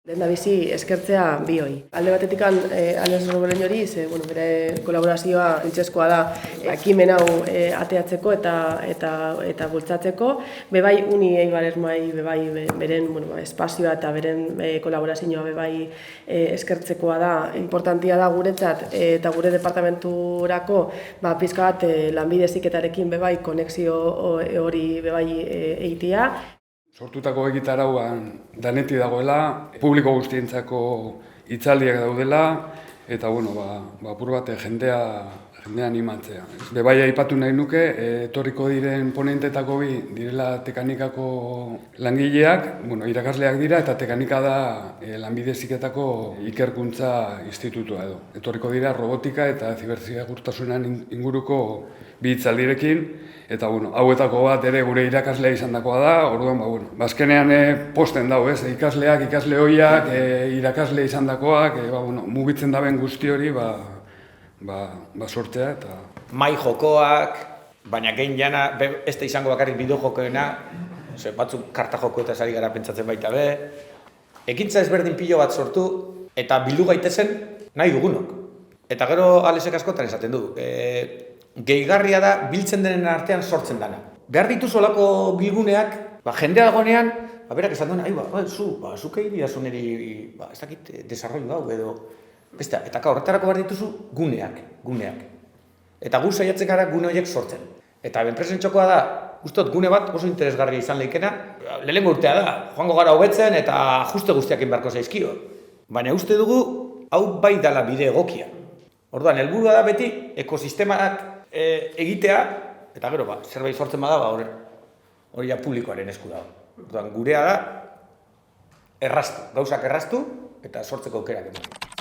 Lehendabizi eskertzea bioi. Alde batetik Alex Robeleñori, bere kolaborazioa funtsezkoa da ekimen hau ateatzeko eta bultzatzeko. Bebai Uni Eibar Ermai beren espazioa eta beren kolaborazioa bebai eskertzekoa da. Importantia da guretzat eta gure departamenturako pizka bat lanbide heziketarekin bebai konexio hori bebai egitea. Sortutako egitarauan danetik dagoela, publiko guztientzako hitzaldiak daudela, eta apur bat jendea animatzea. Bebai aipatu nahi nuke, etorriko diren ponentetako bi direla Tekanikako langileak, irakasleak dira, eta Tekanika da lanbide heziketako ikerkuntza institutua edo. Etorriko dira robotika eta zibersegurtasunen inguruko bi hitzaldirekin, eta hauetako bat ere gure irakaslea izandakoa da, orduan azkenean posten dago, ikasleak, ikasle hoiak, irakasle izandakoak, mugitzen daben guzti hori sortzea eta... Mai jokoak, baina gehin jana, ez da izango bakarrik bideo jokoena, batzuk karta joko eta sari gara pentsatzen baita be, ekintza ezberdin pilo bat sortu eta bildu gaitezen nahi dugunok. Eta gero Alexek askotan esaten du, gehigarria da biltzen denen artean sortzen dana. Behar dituzu olako bilguneak, jendea dagoenean, berak esan duen, zuk egin didazu niri, ez dakit, desarrollo hau edo, eta horretarako behar dituzu guneak. Eta gu saiatzen gara gune horiek sortzen. Eta enpresen txokoa da, ustot gune bat oso interesgarria izan leikena, lehenengo urtea da, joango gara hobetzen eta ajuste guztiak inbarko zaizkio. Baina uste dugu, hau bai dala bide egokia. Orduan, helburua da beti ekosistemak egitea, eta gero zerbait sortzen bada, hori publikoaren esku dago. Orduan, gurea da, gauzak erraztu eta sortzeko aukerak eman.